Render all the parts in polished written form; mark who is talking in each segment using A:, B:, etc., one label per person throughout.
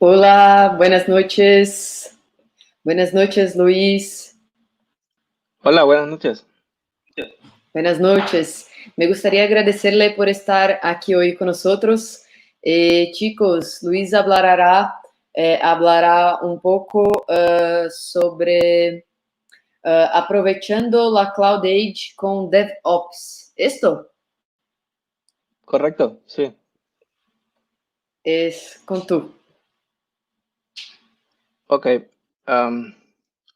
A: Hola, buenas noches. Buenas noches, Luis.
B: Hola, buenas noches.
A: Buenas noches. Me gustaría agradecerle por estar aquí hoy con nosotros. Chicos, Luis hablará un poco sobre aprovechando la Cloud Age con DevOps. Esto
B: Correcto, sí.
A: es con tú.
B: Ok, am,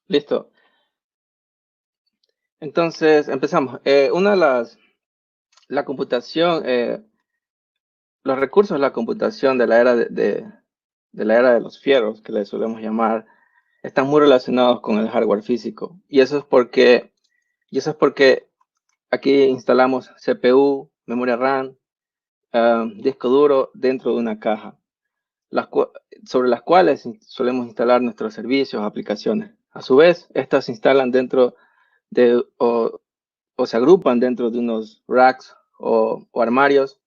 B: listo. Entonces, empezamos. La computación, los recursos de la computación de la era de la era de los fierros, que le solemos llamar, están muy relacionados con el hardware físico. Y eso es porque aquí instalamos CPU, memoria RAM, disco duro dentro de una caja, las cua- sobre las cuales solemos instalar nuestros servicios, aplicaciones. A su vez, estas se instalan dentro de o se agrupan dentro de unos racks o armarios,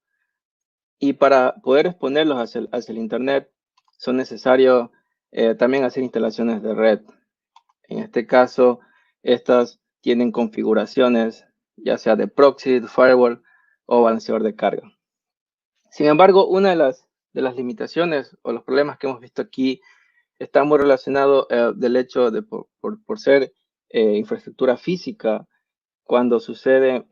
B: y para poder exponerlos hacia el Internet son necesarios también hacer instalaciones de red. En este caso, estas tienen configuraciones ya sea de proxy, de firewall o balanceador de carga. Sin embargo, una de las limitaciones o los problemas que hemos visto aquí está muy relacionado del hecho de por ser infraestructura física cuando suceden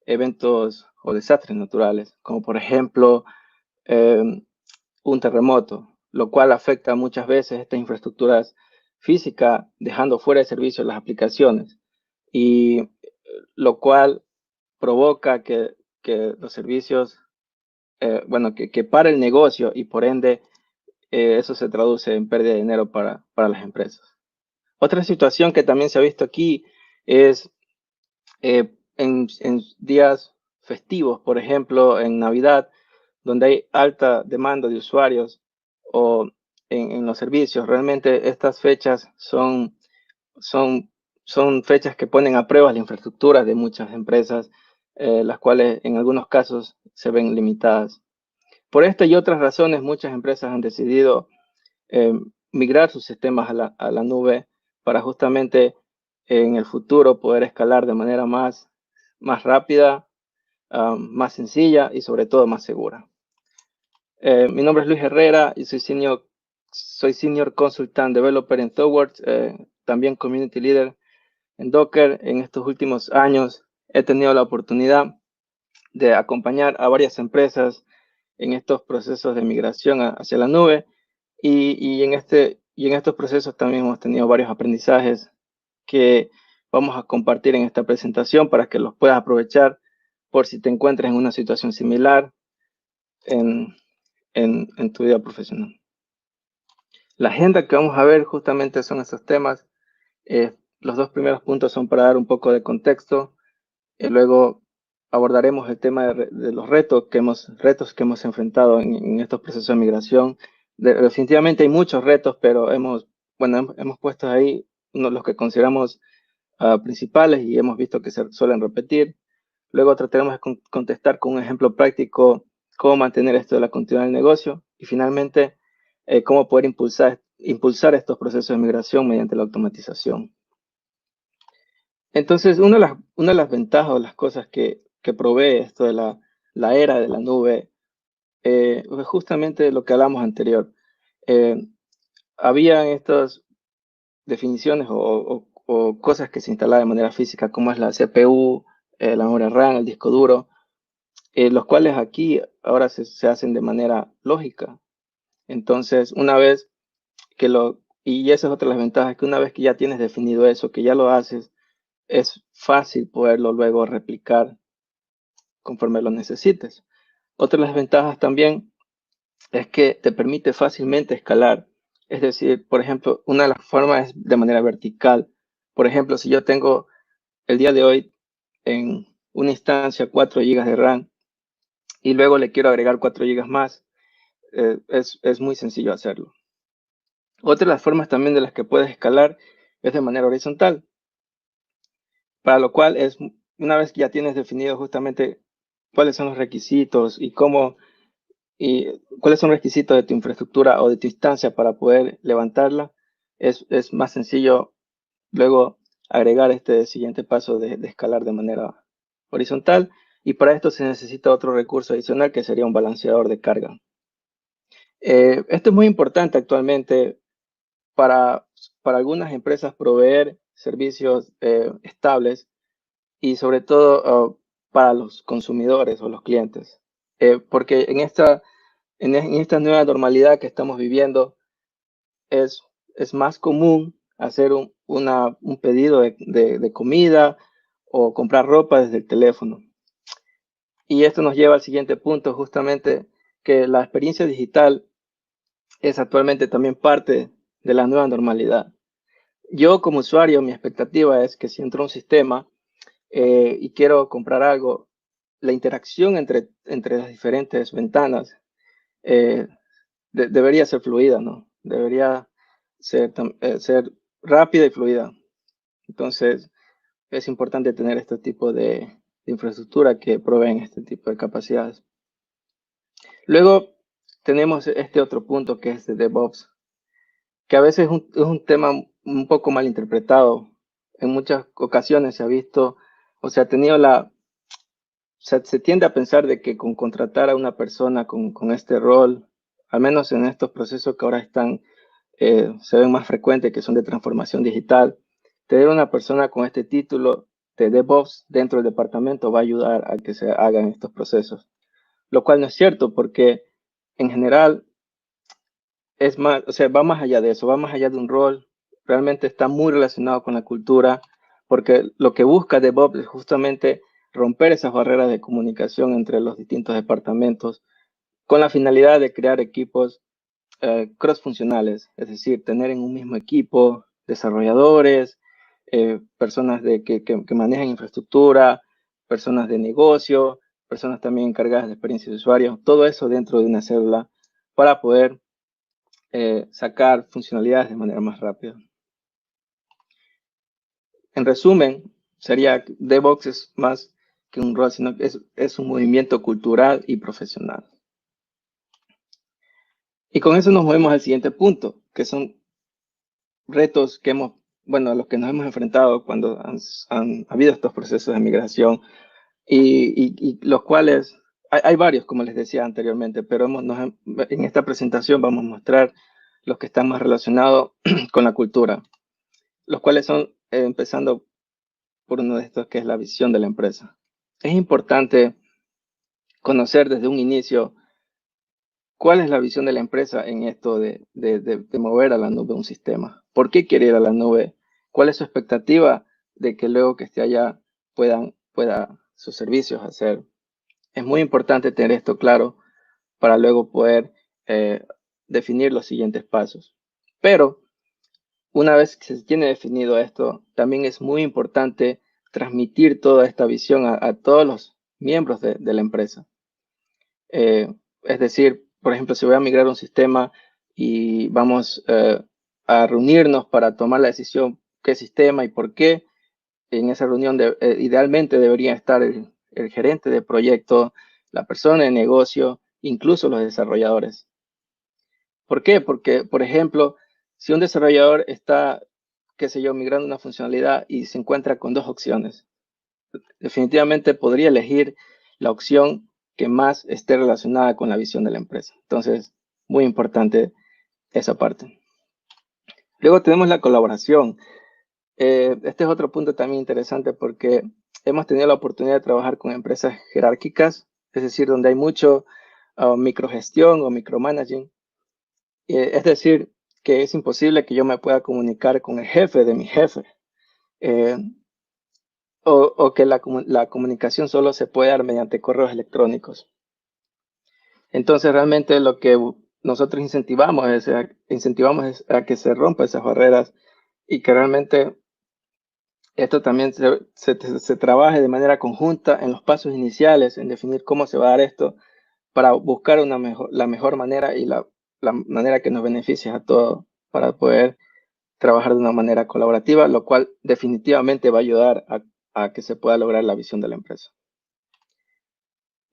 B: eventos o desastres naturales, como por ejemplo eh, un terremoto, lo cual afecta muchas veces estas infraestructuras físicas, dejando fuera de servicio las aplicaciones, y lo cual provoca que los servicios, bueno, que para el negocio, y por ende eso se traduce en pérdida de dinero para las empresas. Otra situación que también se ha visto aquí es en días festivos, por ejemplo, en Navidad, donde hay alta demanda de usuarios o en los servicios. Realmente estas fechas son, son fechas que ponen a prueba la infraestructura de muchas empresas, las cuales en algunos casos se ven limitadas. Por esta y otras razones, muchas empresas han decidido eh, migrar sus sistemas a la nube para justamente en el futuro poder escalar de manera más rápida, más sencilla y sobre todo más segura. Mi nombre es Luis Herrera y soy Senior Consultant Developer en ThoughtWorks, también Community Leader en Docker. En estos últimos años he tenido la oportunidad de acompañar a varias empresas en estos procesos de migración hacia la nube, y en estos procesos también hemos tenido varios aprendizajes que vamos a compartir en esta presentación para que los puedas aprovechar por si te encuentras en una situación similar en, en tu vida profesional. La agenda que vamos a ver justamente son estos temas. Los dos primeros puntos son para dar un poco de contexto. Luego abordaremos el tema de los retos que hemos enfrentado en estos procesos de migración. Definitivamente hay muchos retos, pero hemos puesto ahí los que consideramos principales y hemos visto que se suelen repetir. Luego trataremos de contestar con un ejemplo práctico cómo mantener esto de la continuidad del negocio, y finalmente cómo poder impulsar estos procesos de migración mediante la automatización. Entonces, una de las ventajas o las cosas que provee esto de la era de la nube es justamente lo que hablamos anterior. Eh, Habían estas definiciones o cosas que se instalaban de manera física, como es la CPU, la memoria RAM, el disco duro, los cuales aquí ahora se hacen de manera lógica. Entonces, y esa es otra de las ventajas, que una vez que ya tienes definido eso, que ya lo haces, es fácil poderlo luego replicar conforme lo necesites. Otra de las ventajas también es que te permite fácilmente escalar. Es decir, por ejemplo, una de las formas es de manera vertical. Por ejemplo, si yo tengo el día de hoy en una instancia 4 GB de RAM y luego le quiero agregar 4 GB más, es muy sencillo hacerlo. Otra de las formas también de las que puedes escalar es de manera horizontal, para lo cual una vez que ya tienes definido justamente cuáles son los requisitos y cómo y cuáles son los requisitos de tu infraestructura o de tu instancia para poder levantarla, es más sencillo luego agregar este siguiente paso de escalar de manera horizontal, y para esto se necesita otro recurso adicional que sería un balanceador de carga. Esto es muy importante actualmente para, para algunas empresas proveer servicios estables y sobre todo para los consumidores o los clientes. Porque en esta nueva normalidad que estamos viviendo es, es más común hacer un pedido de comida o comprar ropa desde el teléfono. Y esto nos lleva al siguiente punto, justamente que la experiencia digital es actualmente también parte de la nueva normalidad. Yo como usuario, mi expectativa es que si entro a un sistema y quiero comprar algo, la interacción entre las diferentes ventanas eh, debería ser fluida, ¿no? Debería ser rápida y fluida. Entonces, es importante tener este tipo de infraestructura que proveen este tipo de capacidades. Luego, tenemos este otro punto que es de DevOps, que a veces es un tema un poco mal interpretado. En muchas ocasiones se ha visto o se ha tenido se tiende a pensar de que con contratar a una persona con este rol, al menos en estos procesos que ahora se ven más frecuentes, que son de transformación digital, tener una persona con este título de DevOps dentro del departamento va a ayudar a que se hagan estos procesos. Lo cual no es cierto porque en general es más, o sea, va más allá de eso, va más allá de un rol, realmente está muy relacionado con la cultura, porque lo que busca DevOps es justamente romper esas barreras de comunicación entre los distintos departamentos con la finalidad de crear equipos cross-funcionales, es decir, tener en un mismo equipo desarrolladores, personas que manejan infraestructura, personas de negocio, personas también encargadas de experiencia de usuario, todo eso dentro de una célula para poder sacar funcionalidades de manera más rápida. En resumen, sería DevOps es más que un rol, sino que es un movimiento cultural y profesional. Y con eso nos movemos al siguiente punto, que son retos que a los que nos hemos enfrentado cuando han habido estos procesos de migración y los cuales, hay varios, como les decía anteriormente, pero en esta presentación vamos a mostrar los que están más relacionados con la cultura, los cuales son, empezando por uno de estos, que es la visión de la empresa. Es importante conocer desde un inicio cuál es la visión de la empresa en esto de mover a la nube un sistema. ¿Por qué quiere ir a la nube? ¿Cuál es su expectativa de que luego que esté allá pueda sus servicios hacer? Es muy importante tener esto claro para luego poder definir los siguientes pasos. Pero una vez que se tiene definido esto, también es muy importante transmitir toda esta visión a todos los miembros de la empresa. Es decir, por ejemplo, si voy a migrar un sistema y vamos a reunirnos para tomar la decisión qué sistema y por qué, en esa reunión idealmente debería estar el gerente de proyecto, la persona de negocio, incluso los desarrolladores. ¿Por qué? Porque, por ejemplo, si un desarrollador está, qué sé yo, migrando una funcionalidad y se encuentra con dos opciones, definitivamente podría elegir la opción que más esté relacionada con la visión de la empresa. Entonces, muy importante esa parte. Luego tenemos la colaboración. Este es otro punto también interesante porque hemos tenido la oportunidad de trabajar con empresas jerárquicas, es decir, donde hay mucho microgestión o micromanaging. Es decir, que es imposible que yo me pueda comunicar con el jefe de mi jefe. Eh, o que la comunicación solo se puede dar mediante correos electrónicos. Entonces, realmente lo que nosotros incentivamos es a que se rompan esas barreras y que realmente esto también se trabaje de manera conjunta en los pasos iniciales, en definir cómo se va a dar esto para buscar la mejor manera y la manera que nos beneficie a todos para poder trabajar de una manera colaborativa, lo cual definitivamente va a ayudar a que se pueda lograr la visión de la empresa.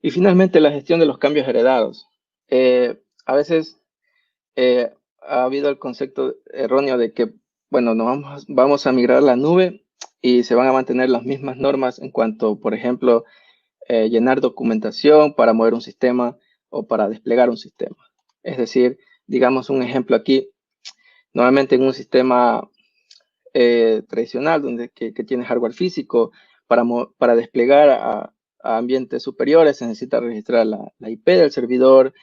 B: Y finalmente, la gestión de los cambios heredados. a veces ha habido el concepto erróneo de que, bueno, vamos a migrar a la nube y se van a mantener las mismas normas en cuanto, por ejemplo, llenar documentación para mover un sistema o para desplegar un sistema. Es decir, digamos un ejemplo aquí, normalmente en un sistema tradicional que tiene hardware físico, para desplegar a ambientes superiores se necesita registrar la IP del servidor,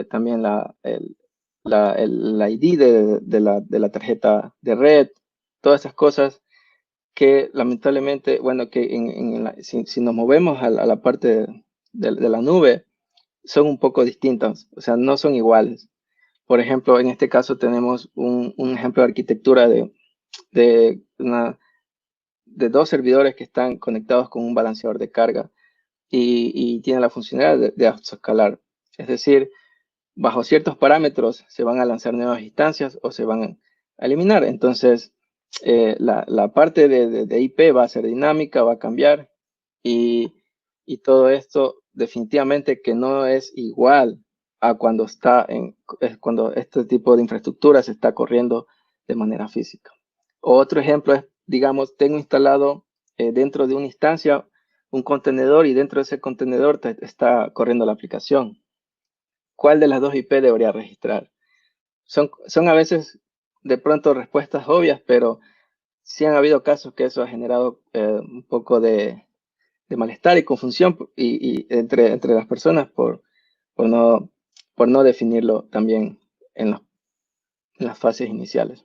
B: también el ID de la tarjeta de red, todas esas cosas que lamentablemente, bueno, que si nos movemos a la parte de la nube, son un poco distintas, o sea, no son iguales. Por ejemplo, en este caso tenemos un ejemplo de arquitectura de, de dos servidores que están conectados con un balanceador de carga y tienen la funcionalidad de autoescalar. Es decir, bajo ciertos parámetros se van a lanzar nuevas instancias o se van a eliminar. Entonces, la parte de IP va a ser dinámica, va a cambiar y todo esto definitivamente que no es igual a cuando cuando este tipo de infraestructura se está corriendo de manera física. Otro ejemplo es, digamos, tengo instalado dentro de una instancia un contenedor y dentro de ese contenedor está corriendo la aplicación. ¿Cuál de las dos IP debería registrar? Son a veces de pronto respuestas obvias, pero sí han habido casos que eso ha generado un poco de malestar y confusión entre las personas por no definirlo también en las fases iniciales.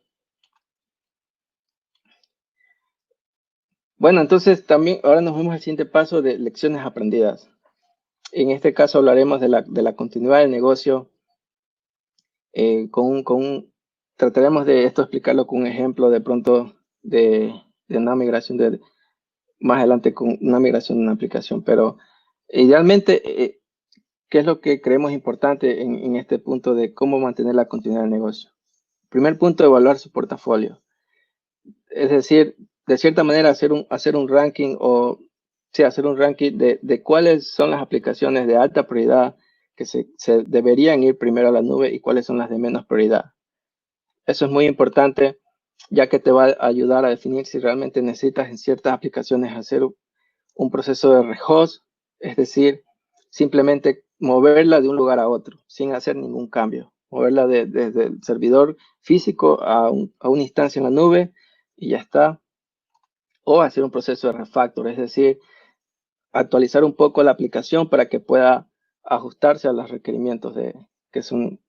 B: Bueno, entonces también ahora nos vemos al siguiente paso de lecciones aprendidas. En este caso hablaremos de la continuidad del negocio. Trataremos de esto explicarlo con un ejemplo de pronto de una migración más adelante con una migración de una aplicación, pero idealmente, ¿qué es lo que creemos importante en este punto de cómo mantener la continuidad del negocio? Primer punto, evaluar su portafolio. Es decir, de cierta manera hacer un ranking hacer un ranking de cuáles son las aplicaciones de alta prioridad que se deberían ir primero a la nube y cuáles son las de menos prioridad. Eso es muy importante, ya que te va a ayudar a definir si realmente necesitas en ciertas aplicaciones hacer un proceso de rehost, es decir, simplemente moverla de un lugar a otro sin hacer ningún cambio. Moverla desde el servidor físico a una instancia en la nube y ya está. O hacer un proceso de refactor, es decir, actualizar un poco la aplicación para que pueda ajustarse a los requerimientos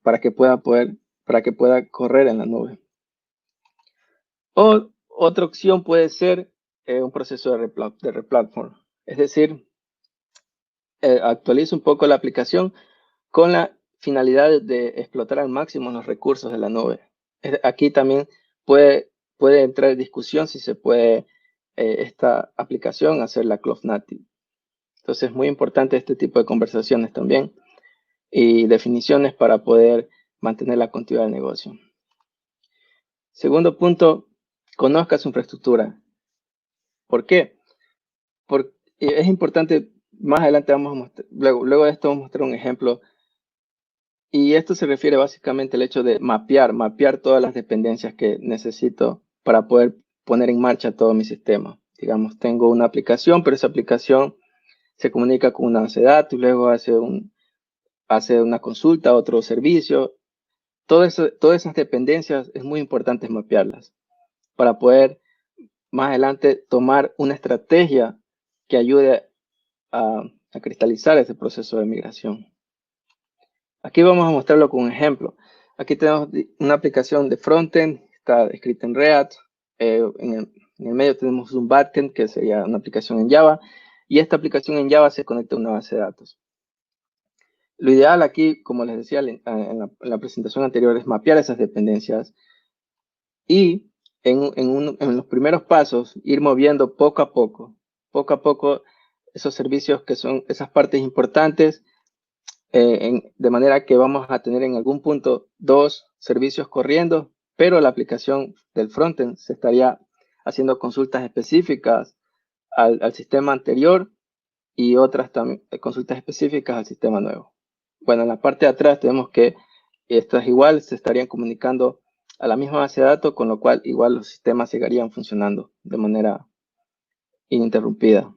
B: para que pueda correr en la nube. O otra opción puede ser un proceso de replatform, es decir, actualiza un poco la aplicación con la finalidad de explotar al máximo los recursos de la nube. Aquí también puede entrar en discusión si se puede esta aplicación hacer la cloud native. Entonces es muy importante este tipo de conversaciones también y definiciones para poder mantener la continuidad del negocio. Segundo punto, conozca su infraestructura. ¿Por qué? Porque es importante, más adelante vamos a mostrar, luego de esto vamos a mostrar un ejemplo. Y esto se refiere básicamente al hecho de mapear todas las dependencias que necesito para poder poner en marcha todo mi sistema. Digamos, tengo una aplicación, pero esa aplicación se comunica con una base de datos, luego hace una consulta a otro servicio. Todas esas dependencias es muy importante mapearlas para poder más adelante tomar una estrategia que ayude a cristalizar ese proceso de migración. Aquí vamos a mostrarlo con un ejemplo. Aquí tenemos una aplicación de frontend, está escrita en React. En el medio tenemos un backend, que sería una aplicación en Java. Y esta aplicación en Java se conecta a una base de datos. Lo ideal aquí, como les decía en la presentación anterior, es mapear esas dependencias y en los primeros pasos ir moviendo poco a poco esos servicios que son esas partes importantes, de manera que vamos a tener en algún punto 2 servicios corriendo, pero la aplicación del frontend se estaría haciendo consultas específicas al sistema anterior y otras también consultas específicas al sistema nuevo. bueno, en la parte de atrás tenemos que estas igual se estarían comunicando a la misma base de datos, con lo cual igual los sistemas seguirían funcionando de manera ininterrumpida.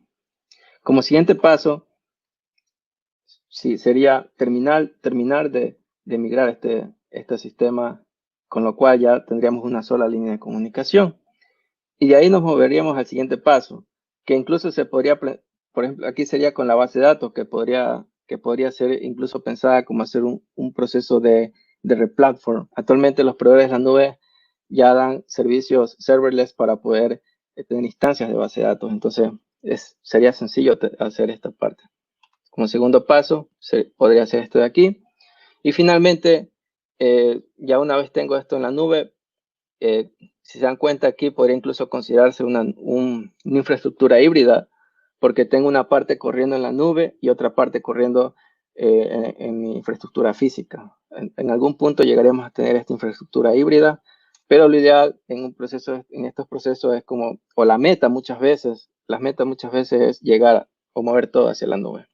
B: Como siguiente paso, sí, sería terminar de migrar este sistema, con lo cual ya tendríamos una sola línea de comunicación. Y de ahí nos moveríamos al siguiente paso, que incluso se podría, por ejemplo, aquí sería con la base de datos, que podría ser incluso pensada como hacer un proceso de replatform. Actualmente los proveedores de la nube ya dan servicios serverless para poder tener instancias de base de datos. Entonces, sería sencillo hacer esta parte. Como segundo paso, podría hacer esto de aquí. Y finalmente, ya una vez tengo esto en la nube, si se dan cuenta aquí, podría incluso considerarse una infraestructura híbrida, porque tengo una parte corriendo en la nube y otra parte corriendo en mi infraestructura física. En algún punto llegaremos a tener esta infraestructura híbrida, pero lo ideal en estos procesos es como, o las metas muchas veces es llegar o mover todo hacia la nube.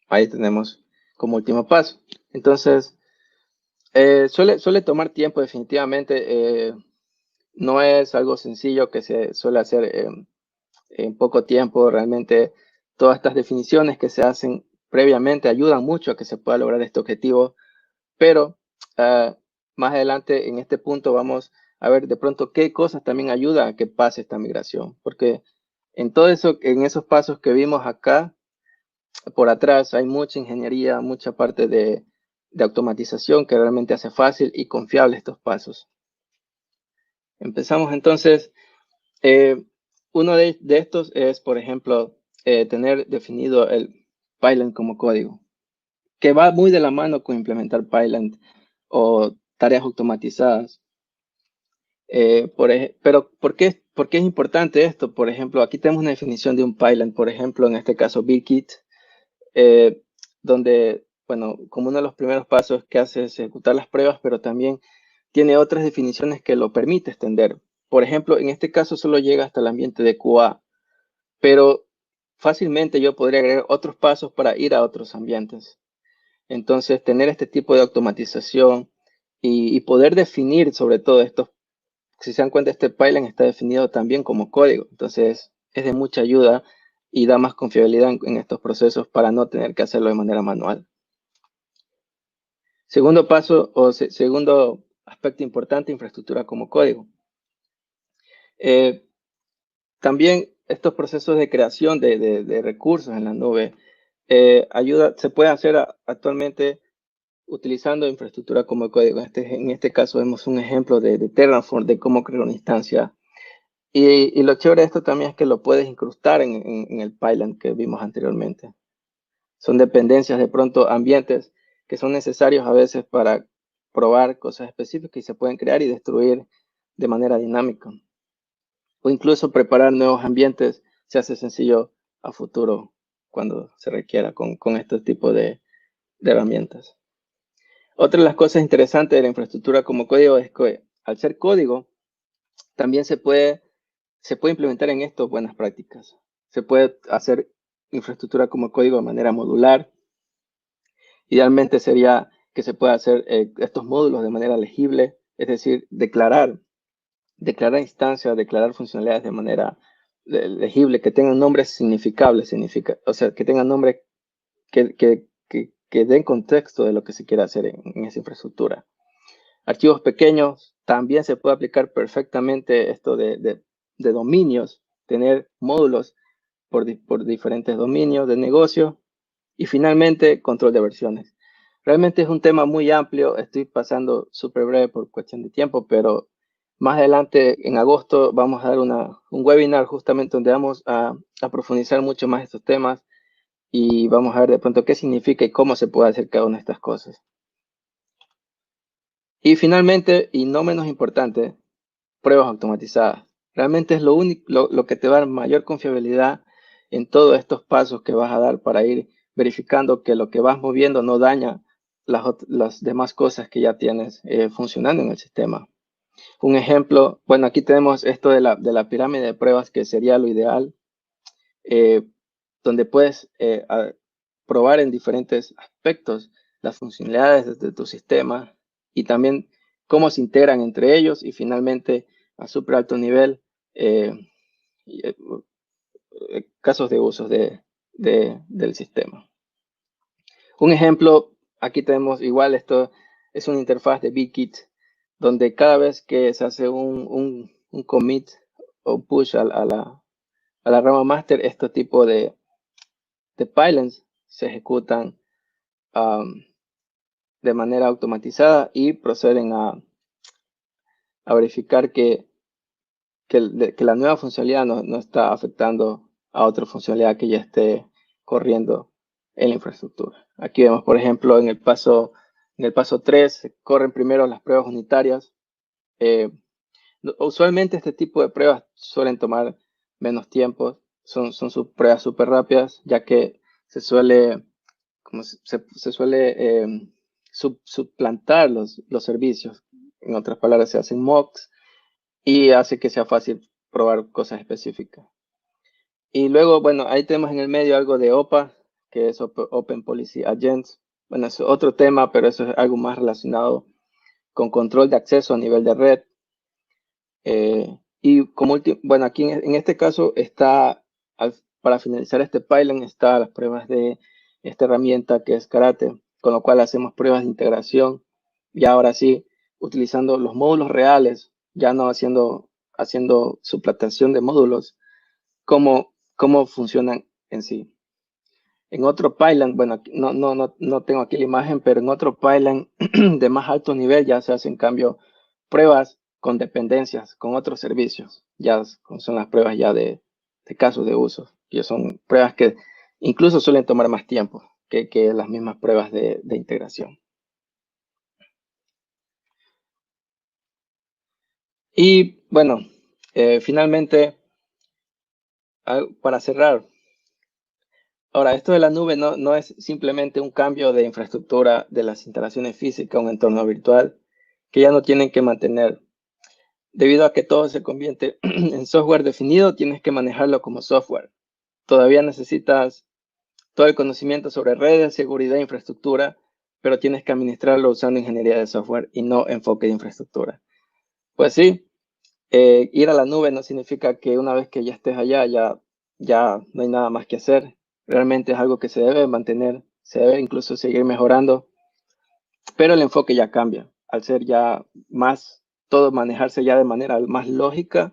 B: Ahí tenemos como último paso. Entonces, suele tomar tiempo definitivamente. No es algo sencillo que se suele hacer en poco tiempo. Realmente todas estas definiciones que se hacen previamente ayudan mucho a que se pueda lograr este objetivo. Pero más adelante en este punto vamos a ver de pronto qué cosas también ayudan a que pase esta migración. Porque en todo eso, en esos pasos que vimos acá, por atrás hay mucha ingeniería, mucha parte de automatización que realmente hace fácil y confiable estos pasos. Empezamos entonces. Uno de estos es, por ejemplo, tener definido el Python como código, que va muy de la mano con implementar Python o tareas automatizadas. Pero ¿por qué es importante esto? Por ejemplo, aquí tenemos una definición de un Python, por ejemplo, en este caso BitKit, donde, bueno, como uno de los primeros pasos que hace es ejecutar las pruebas, pero también tiene otras definiciones que lo permite extender. Por ejemplo, en este caso solo llega hasta el ambiente de QA, pero fácilmente yo podría agregar otros pasos para ir a otros ambientes. Entonces, tener este tipo de automatización y poder definir sobre todo esto, si se dan cuenta, este pipeline está definido también como código. Entonces, es de mucha ayuda y da más confiabilidad en estos procesos para no tener que hacerlo de manera manual. Segundo paso o segundo aspecto importante, infraestructura como código. También estos procesos de creación de recursos en la nube se puede hacer actualmente utilizando infraestructura como código. En este caso vemos un ejemplo de Terraform, de cómo crear una instancia. Y lo chévere de esto también es que lo puedes incrustar en el pipeline que vimos anteriormente. Son dependencias, de pronto ambientes que son necesarios a veces para probar cosas específicas y se pueden crear y destruir de manera dinámica. O incluso preparar nuevos ambientes se hace sencillo a futuro cuando se requiera con este tipo de herramientas. Otra de las cosas interesantes de la infraestructura como código es que al ser código, también se puede implementar en esto buenas prácticas. Se puede hacer infraestructura como código de manera modular. Idealmente sería que se pueda hacer estos módulos de manera legible, es decir, declarar instancias, declarar funcionalidades de manera legible, que tengan nombres significables, o sea, que tengan nombres que den contexto de lo que se quiere hacer en esa infraestructura. Archivos pequeños, también se puede aplicar perfectamente esto de dominios, tener módulos por diferentes dominios de negocio. Y finalmente, control de versiones. Realmente es un tema muy amplio, estoy pasando súper breve por cuestión de tiempo, pero más adelante, en agosto, vamos a dar un webinar justamente donde vamos a profundizar mucho más estos temas y vamos a ver de pronto qué significa y cómo se puede hacer cada una de estas cosas. Y finalmente, y no menos importante, pruebas automatizadas. Realmente es lo que te va a dar mayor confiabilidad en todos estos pasos que vas a dar para ir verificando que lo que vas moviendo no daña las demás cosas que ya tienes funcionando en el sistema. Un ejemplo, bueno, aquí tenemos esto de la pirámide de pruebas, que sería lo ideal, donde puedes probar en diferentes aspectos las funcionalidades de tu sistema y también cómo se integran entre ellos y finalmente a súper alto nivel casos de usos del sistema. Un ejemplo, aquí tenemos igual, esto es una interfaz de BitKit, donde cada vez que se hace un commit o push a la rama master, este tipo de pipelines se ejecutan de manera automatizada y proceden a verificar que la nueva funcionalidad no está afectando a otra funcionalidad que ya esté corriendo en la infraestructura. Aquí vemos, por ejemplo, en el paso 3, se corren primero las pruebas unitarias. Usualmente este tipo de pruebas suelen tomar menos tiempo, son pruebas súper rápidas, ya que se suele suplantar los servicios. En otras palabras, se hacen mocks y hace que sea fácil probar cosas específicas. Y luego, bueno, ahí tenemos en el medio algo de OPA, que es Open Policy Agents. Bueno, es otro tema, pero eso es algo más relacionado con control de acceso a nivel de red. Y como último, bueno, aquí en este caso está, para finalizar este pipeline, está las pruebas de esta herramienta que es Karate, con lo cual hacemos pruebas de integración y ahora sí, utilizando los módulos reales, ya no haciendo suplantación de módulos, cómo funcionan en sí. En otro pipeline, bueno, no tengo aquí la imagen, pero en otro pipeline de más alto nivel ya se hacen cambio pruebas con dependencias, con otros servicios. Ya son las pruebas ya de casos de uso. Que son pruebas que incluso suelen tomar más tiempo que las mismas pruebas de integración. Y bueno, finalmente, para cerrar, ahora, esto de la nube no es simplemente un cambio de infraestructura de las instalaciones físicas a un entorno virtual que ya no tienen que mantener. Debido a que todo se convierte en software definido, tienes que manejarlo como software. Todavía necesitas todo el conocimiento sobre redes, seguridad e infraestructura, pero tienes que administrarlo usando ingeniería de software y no enfoque de infraestructura. Pues sí, ir a la nube no significa que una vez que ya estés allá, ya no hay nada más que hacer. Realmente es algo que se debe mantener, se debe incluso seguir mejorando, pero el enfoque ya cambia. Al ser ya más, todo manejarse ya de manera más lógica,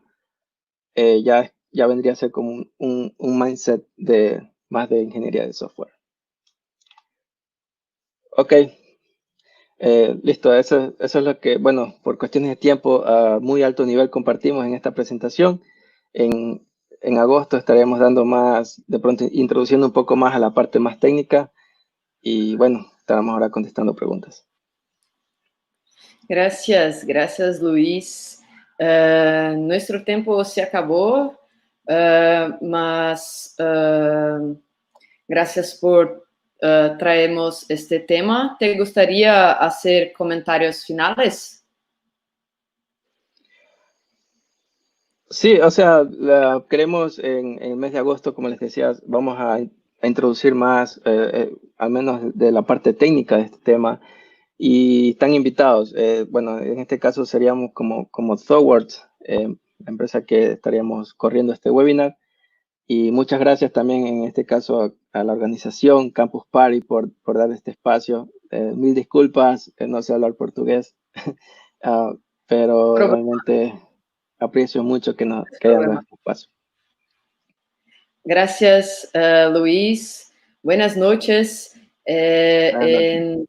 B: ya vendría a ser como un mindset más de ingeniería de software. Ok, listo, eso es lo que, bueno, por cuestiones de tiempo a muy alto nivel compartimos en esta presentación. En agosto estaremos dando más, de pronto introduciendo un poco más a la parte más técnica y bueno, estaremos ahora contestando preguntas.
A: Gracias, gracias Luis. Nuestro tiempo se acabó, mas gracias por traernos este tema. ¿Te gustaría hacer comentarios finales?
B: Sí, o sea, queremos en el mes de agosto, como les decía, vamos a introducir más, al menos de la parte técnica de este tema, y están invitados. Bueno, en este caso seríamos como ThoughtWorks, la empresa que estaríamos corriendo este webinar. Y muchas gracias también en este caso a la organización Campus Party por dar este espacio. Mil disculpas, no sé hablar portugués, pero realmente aprecio mucho que hayan dado este espacio.
A: Gracias, Luis. Buenas noches.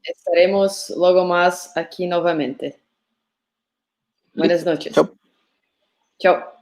A: Estaremos luego más aquí nuevamente. Buenas noches.
B: Chao.
A: Chao.